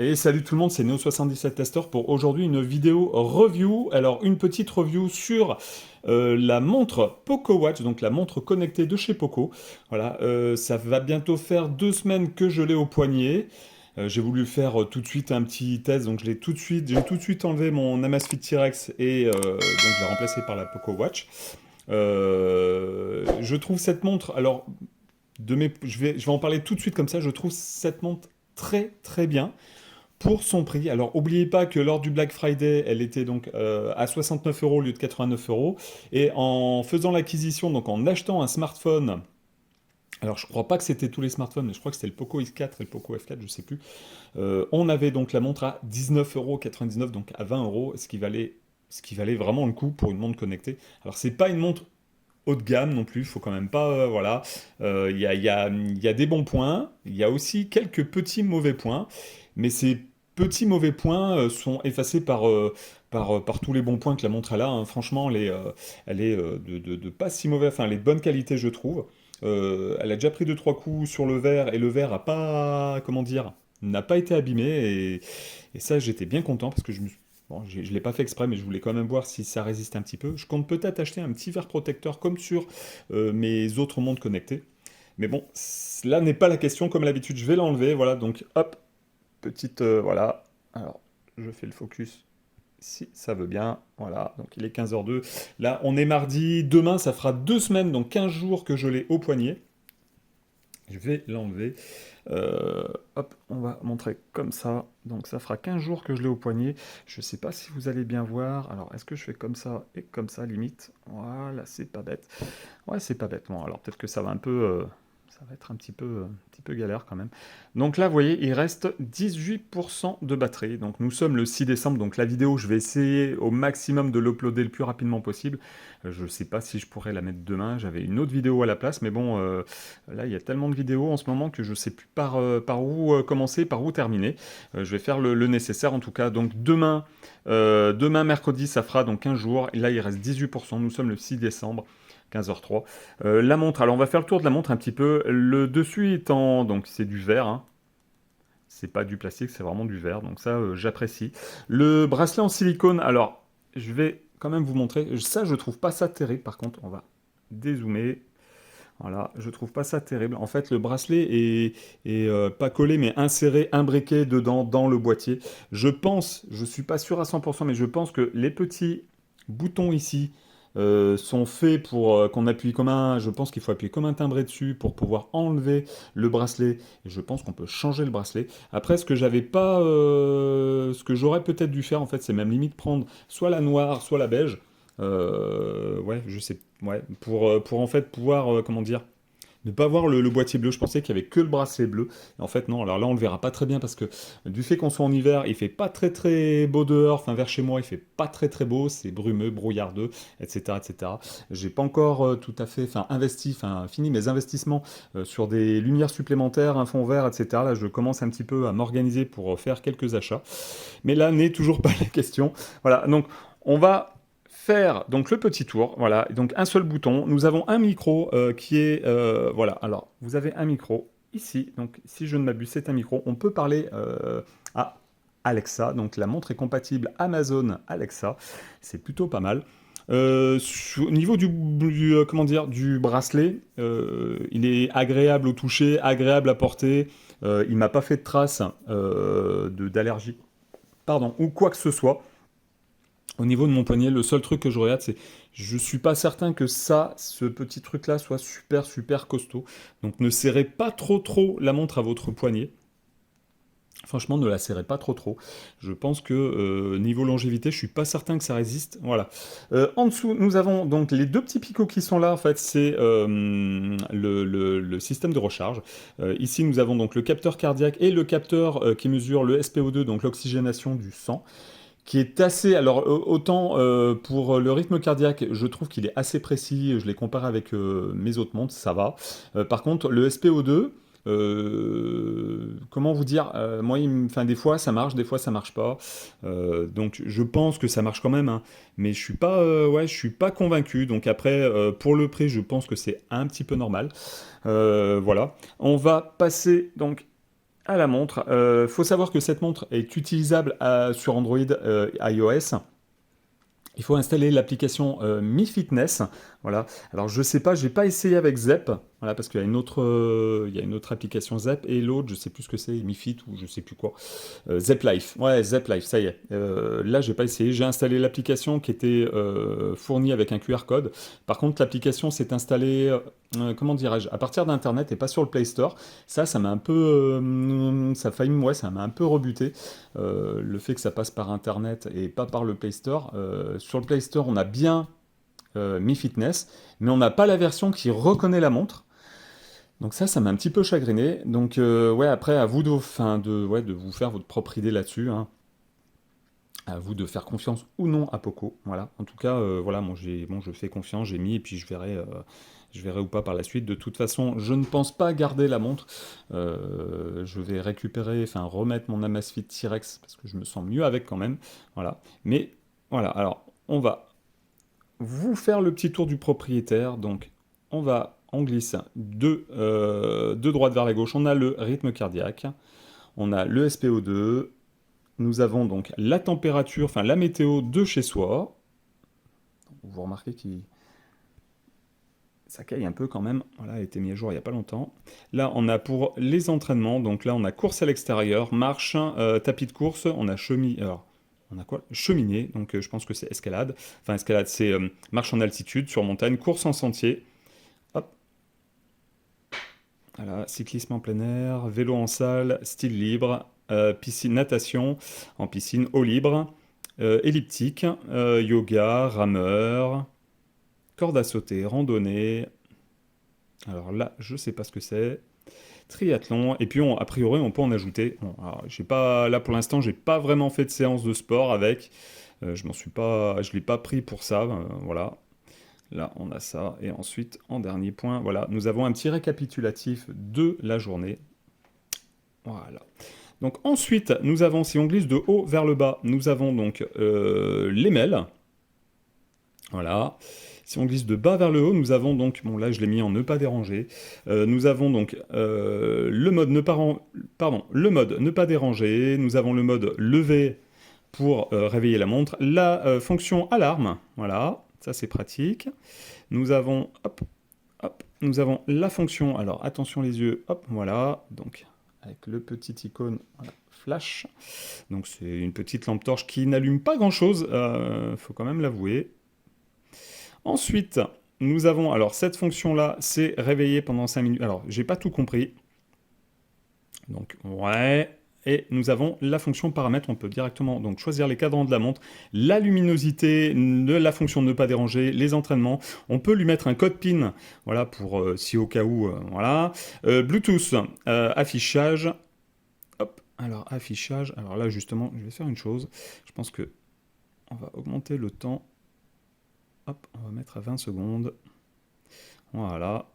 Et salut tout le monde, c'est Neo77 Tester pour aujourd'hui une vidéo review. Alors une petite review sur la montre Poco Watch, donc la montre connectée de chez Poco. Voilà, ça va bientôt faire 2 semaines que je l'ai au poignet. J'ai voulu faire tout de suite un petit test, donc j'ai tout de suite enlevé mon Amazfit T-Rex et donc je l'ai remplacé par la Poco Watch. Je trouve cette montre, alors je vais en parler tout de suite comme ça, je trouve cette montre très très bien pour son prix. Alors, n'oubliez pas que lors du Black Friday, elle était donc à 69 euros au lieu de 89 euros. Et en faisant l'acquisition, donc en achetant un smartphone, alors je crois pas que c'était tous les smartphones, mais je crois que c'était le Poco X4 et le Poco F4, je sais plus. On avait donc la montre à 19,99 €, donc à 20 euros, ce qui valait vraiment le coup pour une montre connectée. Alors, c'est pas une montre haut de gamme non plus, il faut quand même pas, voilà. Il y a des bons points, il y a aussi quelques petits mauvais points, mais ces petits mauvais points sont effacés par tous les bons points que la montre a, hein. Franchement, elle est de pas si mauvais, enfin, elle est de bonne qualité, je trouve. Elle a déjà pris deux trois coups sur le verre, et le verre a pas, comment dire, n'a pas été abîmé, et ça, j'étais bien content, parce que bon, je ne l'ai pas fait exprès, mais je voulais quand même voir si ça résiste un petit peu. Je compte peut-être acheter un petit verre protecteur comme sur mes autres montres connectées. Mais bon, là n'est pas la question. Comme l'habitude, je vais l'enlever. Voilà, donc hop, petite... voilà. Alors, je fais le focus si ça veut bien. Voilà, donc il est 15h02. Là, on est mardi. Demain, ça fera 2 semaines, donc 15 jours que je l'ai au poignet. Je vais l'enlever. Euh, Hop, on va montrer comme ça. Donc ça fera 15 jours que je l'ai au poignet. Je ne sais pas si vous allez bien voir. Alors, est-ce que je fais comme ça et comme ça, limite? Voilà, c'est pas bête. Ouais, c'est pas bête. Bon, alors peut-être que ça va un peu... ça va être un petit peu galère quand même. Donc là, vous voyez, il reste 18% de batterie. Donc nous sommes le 6 décembre. Donc la vidéo, je vais essayer au maximum de l'uploader le plus rapidement possible. Je ne sais pas si je pourrais la mettre demain. J'avais une autre vidéo à la place. Mais bon, là, il y a tellement de vidéos en ce moment que je ne sais plus par où commencer, par où terminer. Je vais faire le nécessaire en tout cas. Donc demain mercredi, ça fera donc 15 jours. Et là, il reste 18%. Nous sommes le 6 décembre. 15h03. La montre, alors on va faire le tour de la montre un petit peu. Le dessus étant, donc c'est du verre, hein. C'est pas du plastique, c'est vraiment du verre, donc ça j'apprécie. Le bracelet en silicone, alors je vais quand même vous montrer. Ça, je trouve pas ça terrible. Par contre, on va dézoomer. Voilà, je trouve pas ça terrible. En fait, le bracelet est pas collé, mais inséré, imbriqué dedans, dans le boîtier. Je pense, je suis pas sûr à 100%, mais je pense que les petits boutons ici sont faits pour qu'on appuie comme un... Je pense qu'il faut appuyer comme un timbré dessus pour pouvoir enlever le bracelet. Et je pense qu'on peut changer le bracelet. Après, ce que j'avais pas... ce que j'aurais peut-être dû faire, en fait, c'est même limite prendre soit la noire, soit la beige. Ouais, je sais. Ouais, pour en fait pouvoir, comment dire, ne pas voir le boîtier bleu. Je pensais qu'il y avait que le bracelet bleu. Et en fait, non. Alors là, on le verra pas très bien parce que du fait qu'on soit en hiver, il fait pas très très beau dehors. Enfin, vers chez moi, il fait pas très très beau. C'est brumeux, brouillardeux, etc., etc. J'ai pas encore tout à fait, fini mes investissements sur des lumières supplémentaires, un fond vert, etc. Là, je commence un petit peu à m'organiser pour faire quelques achats. Mais là n'est toujours pas la question. Voilà. Donc, on va faire donc le petit tour, voilà, donc un seul bouton. Nous avons un micro qui est, voilà, alors vous avez un micro ici, donc si je ne m'abuse, c'est un micro. On peut parler à Alexa, donc la montre est compatible Amazon Alexa, c'est plutôt pas mal. Au niveau comment dire, du bracelet, il est agréable au toucher, agréable à porter. Il m'a pas fait de traces d'allergie, pardon, ou quoi que ce soit. Au niveau de mon poignet, le seul truc que je regarde, c'est je suis pas certain que ça, ce petit truc-là, soit super super costaud. Donc ne serrez pas trop la montre à votre poignet. Franchement, ne la serrez pas trop. Je pense que niveau longévité, je suis pas certain que ça résiste. Voilà. En dessous, nous avons donc les deux petits picots qui sont là. En fait, c'est le système de recharge. Ici, nous avons donc le capteur cardiaque et le capteur qui mesure le SpO2, donc l'oxygénation du sang, qui est assez... Alors, autant pour le rythme cardiaque, je trouve qu'il est assez précis, je l'ai comparé avec mes autres montres, ça va. Par contre, le SPO2, comment vous dire, moi, enfin, des fois ça marche, des fois ça marche pas. Donc, je pense que ça marche quand même, hein, mais je suis pas, ouais, je suis pas convaincu. Donc après, pour le prix, je pense que c'est un petit peu normal. Voilà. On va passer donc à la montre. Faut savoir que cette montre est utilisable sur Android iOS. Il faut installer l'application MiFitness. Voilà. Alors je sais pas, j'ai pas essayé avec Zepp. Voilà, parce qu'il y a il y a une autre application Zepp et l'autre, je sais plus ce que c'est, MiFit ou je sais plus quoi. Zepp Life. Ouais, Zepp Life, ça y est. Là, j'ai pas essayé. J'ai installé l'application qui était fournie avec un QR code. Par contre, l'application s'est installée, comment dirais-je, à partir d'Internet et pas sur le Play Store. Ça m'a un peu, ouais, ça m'a un peu rebuté. Le fait que ça passe par Internet et pas par le Play Store. Sur le Play Store, on a bien Mi Fitness, mais on n'a pas la version qui reconnaît la montre. Donc ça m'a un petit peu chagriné. Donc ouais, après, à vous ouais, de vous faire votre propre idée là-dessus, hein. À vous de faire confiance ou non à Poco. Voilà. En tout cas, voilà, je fais confiance, j'ai mis et puis je verrai ou pas par la suite. De toute façon, je ne pense pas garder la montre. Je vais récupérer, enfin remettre mon Amazfit T-Rex parce que je me sens mieux avec quand même. Voilà. Mais voilà. Alors, on va vous faire le petit tour du propriétaire. Donc, on glisse de droite vers la gauche. On a le rythme cardiaque, on a le SPO2, nous avons donc la température, enfin la météo de chez soi. Vous remarquez qu'il ça caille un peu quand même. Voilà, elle a été mise à jour il n'y a pas longtemps. Là, on a pour les entraînements, donc là, on a course à l'extérieur, marche, tapis de course, on a cheminée. Alors, on a quoi? Cheminée, donc je pense que c'est escalade. Enfin, escalade, c'est marche en altitude, sur montagne, course en sentier. Hop. Voilà, cyclisme en plein air, vélo en salle, style libre, piscine, natation en piscine, eau libre, elliptique, yoga, rameur, corde à sauter, randonnée. Alors là, je sais pas ce que c'est. Triathlon. Et puis, a priori, on peut en ajouter. Bon, alors, j'ai pas, là, pour l'instant, j'ai pas vraiment fait de séance de sport avec. Je l'ai pas pris pour ça. Voilà. Là, on a ça. Et ensuite, en dernier point, voilà, nous avons un petit récapitulatif de la journée. Voilà. Donc ensuite, nous avons, si on glisse de haut vers le bas, nous avons donc les mails. Voilà. Si on glisse de bas vers le haut, nous avons donc, bon là je l'ai mis en ne pas déranger, nous avons donc le mode le mode ne pas déranger, nous avons le mode lever pour réveiller la montre, la fonction alarme, voilà, ça c'est pratique. Nous avons, hop, hop, nous avons la fonction, alors attention les yeux, hop, voilà, donc avec le petit icône, voilà, flash, donc c'est une petite lampe torche qui n'allume pas grand chose, faut quand même l'avouer. Ensuite, nous avons, alors cette fonction-là, c'est réveiller pendant 5 minutes. Alors, j'ai pas tout compris. Donc, ouais. Et nous avons la fonction paramètres. On peut directement donc choisir les cadrans de la montre, la luminosité, la fonction ne pas déranger, les entraînements. On peut lui mettre un code PIN, voilà, pour si au cas où, voilà. Bluetooth, affichage. Hop, alors affichage. Alors là, justement, je vais faire une chose. Je pense que on va augmenter le temps. Hop, on va mettre à 20 secondes. Voilà.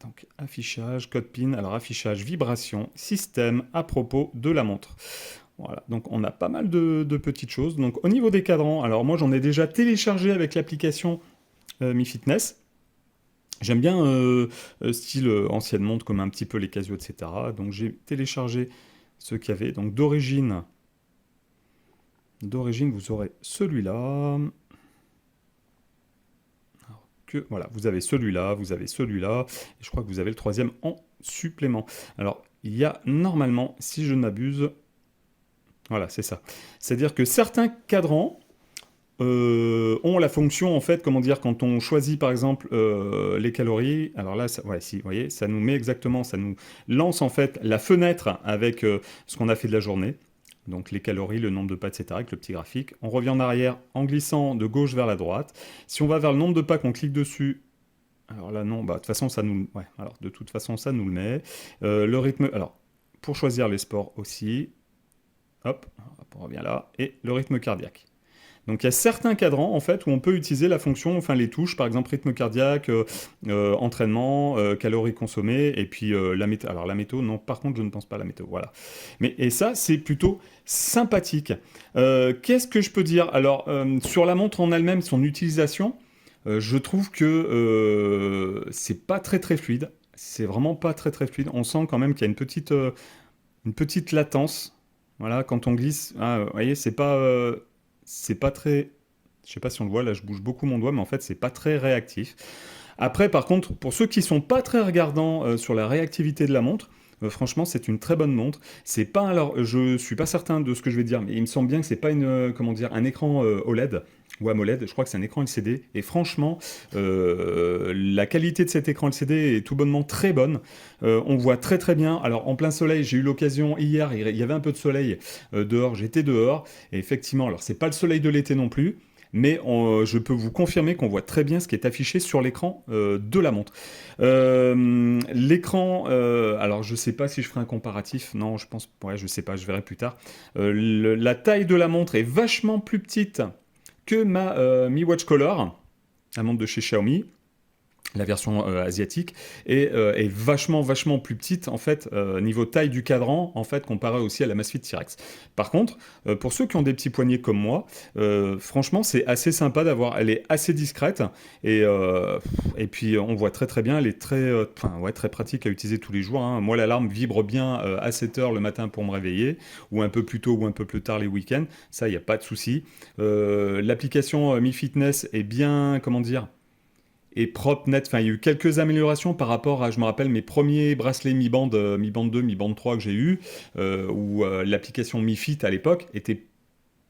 Donc affichage, code PIN, alors affichage, vibration, système à propos de la montre. Voilà, donc on a pas mal de petites choses. Donc au niveau des cadrans, alors moi j'en ai déjà téléchargé avec l'application Mi Fitness. J'aime bien style ancienne montre comme un petit peu les Casio, etc. Donc j'ai téléchargé ce qu'il y avait. Donc d'origine, vous aurez celui-là. Voilà, vous avez celui-là, et je crois que vous avez le troisième en supplément. Alors, il y a normalement, si je ne m'abuse, voilà, c'est ça. C'est-à-dire que certains cadrans ont la fonction, en fait, comment dire, quand on choisit, par exemple, les calories, alors là, ouais, si, vous voyez, ça nous met exactement, ça nous lance, en fait, la fenêtre avec ce qu'on a fait de la journée. Donc les calories, le nombre de pas, etc. avec le petit graphique. On revient en arrière en glissant de gauche vers la droite. Si on va vers le nombre de pas, qu'on clique dessus, alors là non, bah de toute façon ça nous, ouais, alors de toute façon ça nous le met. Le rythme, alors pour choisir les sports aussi, hop, on revient là, et le rythme cardiaque. Donc il y a certains cadrans en fait où on peut utiliser la fonction, enfin les touches, par exemple rythme cardiaque, entraînement, calories consommées, et puis la météo. Alors la météo, non, par contre je ne pense pas à la météo, voilà. Mais et ça c'est plutôt sympathique. Qu'est-ce que je peux dire? Alors sur la montre en elle-même, son utilisation, je trouve que c'est pas très très fluide. c'est vraiment pas très très fluide. On sent quand même qu'il y a une petite latence. Voilà, quand on glisse, ah, vous voyez, c'est pas très. Je sais pas si on le voit, là je bouge beaucoup mon doigt, mais en fait c'est pas très réactif. Après, par contre, pour ceux qui sont pas très regardants sur la réactivité de la montre, franchement, c'est une très bonne montre. C'est pas alors, je suis pas certain de ce que je vais dire, mais il me semble bien que c'est pas comment dire, un écran OLED ou AMOLED. Je crois que c'est un écran LCD. Et franchement, la qualité de cet écran LCD est tout bonnement très bonne. On voit très très bien. Alors en plein soleil, j'ai eu l'occasion hier, il y avait un peu de soleil dehors. J'étais dehors et effectivement, alors c'est pas le soleil de l'été non plus. Mais je peux vous confirmer qu'on voit très bien ce qui est affiché sur l'écran de la montre. L'écran, alors je sais pas si je ferai un comparatif, non, je pense, ouais, je sais pas, je verrai plus tard. La taille de la montre est vachement plus petite que ma Mi Watch Color, la montre de chez Xiaomi, la version asiatique, et est vachement plus petite en fait niveau taille du cadran en fait comparé aussi à la Amazfit T-Rex. Par contre, pour ceux qui ont des petits poignets comme moi, franchement c'est assez sympa elle est assez discrète et puis on voit très très bien, elle est ouais, très pratique à utiliser tous les jours, hein. Moi l'alarme vibre bien à 7 heures le matin pour me réveiller, ou un peu plus tôt ou un peu plus tard les week-ends, ça il n'y a pas de souci. L'application Mi Fitness est bien, comment dire, et propre, net. Enfin, il y a eu quelques améliorations par rapport à, je me rappelle, mes premiers bracelets Mi Band, Mi Band 2, Mi Band 3 que j'ai eu, où l'application Mi Fit à l'époque était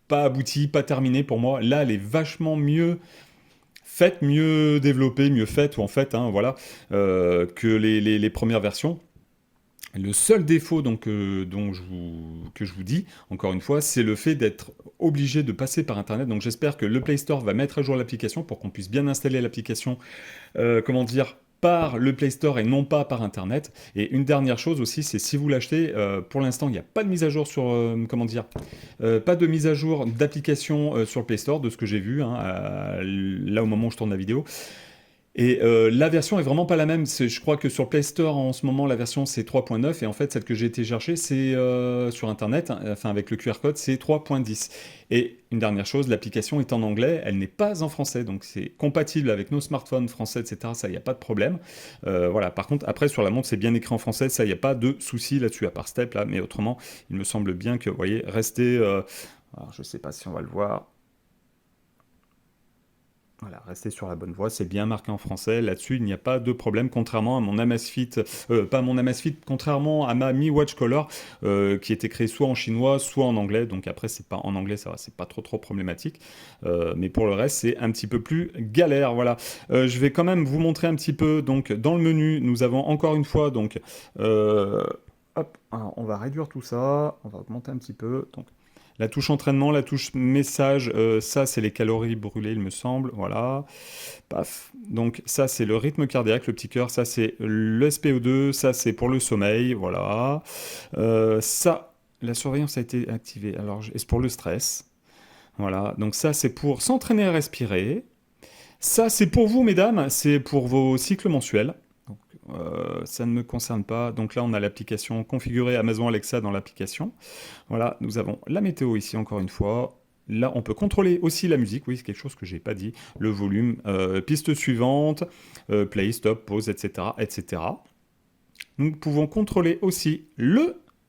pas aboutie, pas terminée pour moi. Là, elle est vachement mieux faite, mieux développée, mieux faite, ou en fait, hein, voilà, que les premières versions. Le seul défaut donc, que je vous dis, encore une fois, c'est le fait d'être obligé de passer par Internet. Donc j'espère que le Play Store va mettre à jour l'application pour qu'on puisse bien installer l'application, comment dire, par le Play Store et non pas par Internet. Et une dernière chose aussi, c'est si vous l'achetez, pour l'instant, il n'y a pas de mise à jour sur, comment dire, pas de mise à jour d'application sur le Play Store, de ce que j'ai vu, hein, là au moment où je tourne la vidéo. Et la version est vraiment pas la même. Je crois que sur Play Store en ce moment la version c'est 3.9 et en fait celle que j'ai été chercher c'est sur internet, hein, enfin avec le QR code c'est 3.10. Et une dernière chose, l'application est en anglais, elle n'est pas en français, donc c'est compatible avec nos smartphones français, etc. Ça il n'y a pas de problème. Voilà. Par contre après sur la montre c'est bien écrit en français, ça il n'y a pas de souci là-dessus à part Step là, mais autrement il me semble bien que vous voyez restez. Alors je sais pas si on va le voir. Voilà, restez sur la bonne voie, c'est bien marqué en français, là-dessus il n'y a pas de problème, contrairement à mon Amazfit, pas mon Amazfit, contrairement à ma Mi Watch Color, qui est écrit soit en chinois, soit en anglais, donc après c'est pas en anglais, ça va, c'est pas trop problématique, mais pour le reste c'est un petit peu plus galère, voilà. Je vais quand même vous montrer un petit peu, donc dans le menu, nous avons encore une fois, donc, hop, alors, on va réduire tout ça, on va augmenter un petit peu, donc la touche entraînement, la touche message, ça c'est les calories brûlées, il me semble. Voilà. Paf. Donc ça c'est le rythme cardiaque, le petit cœur. Ça c'est le SPO2. Ça c'est pour le sommeil. Voilà. Ça, la surveillance a été activée. Alors, c'est pour le stress. Voilà. Donc ça c'est pour s'entraîner à respirer. Ça c'est pour vous, mesdames. C'est pour vos cycles mensuels. Donc, ça ne me concerne pas. Donc là, on a l'application configurée Amazon Alexa dans l'application. Voilà, nous avons la météo ici encore une fois. Là, on peut contrôler aussi la musique, oui, c'est quelque chose que j'ai pas dit. Le volume, piste suivante, play, stop, pause, etc., etc. Nous pouvons contrôler aussi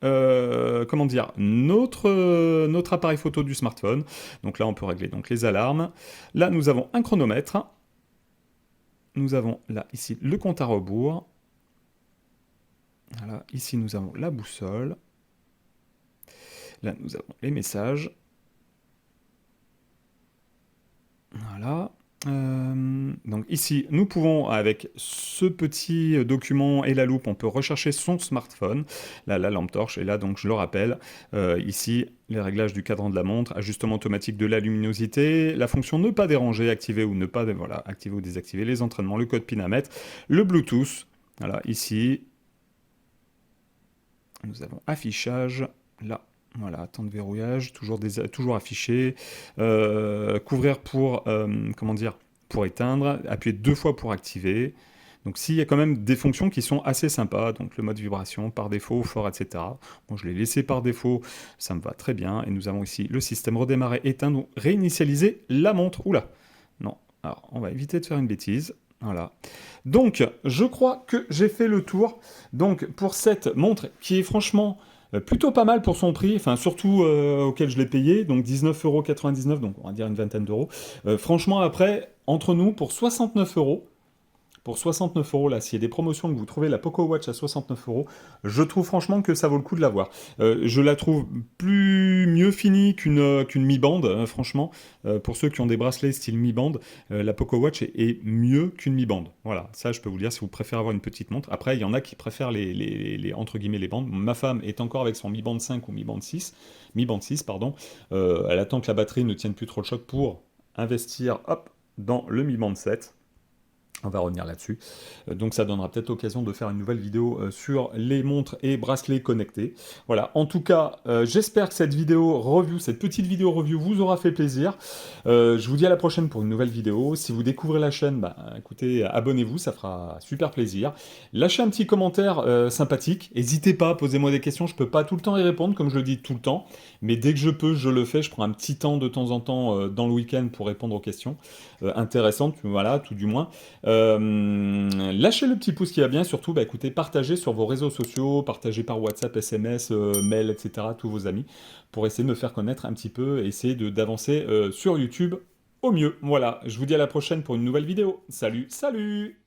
comment dire, notre appareil photo du smartphone. Donc là, on peut régler donc les alarmes. Là, nous avons un chronomètre. Nous avons là, ici, le compte à rebours. Voilà, ici, nous avons la boussole. Là, nous avons les messages. Voilà. Donc ici, nous pouvons, avec ce petit document et la loupe, on peut rechercher son smartphone. Là, la lampe torche. Et là, donc, je le rappelle, ici, les réglages du cadran de la montre, ajustement automatique de la luminosité, la fonction ne pas déranger, activer ou ne pas, voilà, activer ou désactiver les entraînements, le code PIN à mettre, le Bluetooth. Voilà, ici, nous avons affichage. Là, voilà, temps de verrouillage, toujours affiché. Couvrir pour, comment dire, pour éteindre. Appuyer 2 fois pour activer. Donc s'il y a quand même des fonctions qui sont assez sympas, donc le mode vibration par défaut, fort, etc. Bon, je l'ai laissé par défaut, ça me va très bien. Et nous avons ici le système redémarrer, éteindre ou réinitialiser la montre. Oula, non, alors on va éviter de faire une bêtise. Voilà. Donc, je crois que j'ai fait le tour. Donc, pour cette montre qui est franchement plutôt pas mal pour son prix, enfin surtout auquel je l'ai payé, donc 19,99 €, donc on va dire une vingtaine d'euros. Franchement, après, entre nous, pour 69 euros, là, s'il y a des promotions que vous trouvez la Poco Watch à 69 euros, je trouve franchement que ça vaut le coup de l'avoir. Je la trouve plus mieux finie qu'une Mi Band, franchement. Pour ceux qui ont des bracelets style Mi Band, la Poco Watch est mieux qu'une Mi Band. Voilà, ça je peux vous le dire si vous préférez avoir une petite montre. Après, il y en a qui préfèrent entre guillemets les bandes. Ma femme est encore avec son Mi Band 5 ou Mi Band 6, pardon. Elle attend que la batterie ne tienne plus trop le choc pour investir, hop, dans le Mi Band 7. On va revenir là-dessus. Donc ça donnera peut-être l'occasion de faire une nouvelle vidéo sur les montres et bracelets connectés. Voilà, en tout cas, j'espère que cette vidéo review, cette petite vidéo review vous aura fait plaisir. Je vous dis à la prochaine pour une nouvelle vidéo. Si vous découvrez la chaîne, bah, écoutez, abonnez-vous, ça fera super plaisir. Lâchez un petit commentaire sympathique. N'hésitez pas, posez-moi des questions. Je peux pas tout le temps y répondre, comme je le dis tout le temps. Mais dès que je peux, je le fais. Je prends un petit temps en temps dans le week-end pour répondre aux questions intéressantes, voilà, tout du moins. Lâchez le petit pouce qui va bien, surtout bah, écoutez, partagez sur vos réseaux sociaux, partagez par WhatsApp, SMS, mail, etc. tous vos amis, pour essayer de me faire connaître un petit peu, essayer d'avancer sur YouTube au mieux. Voilà, je vous dis à la prochaine pour une nouvelle vidéo. Salut, salut!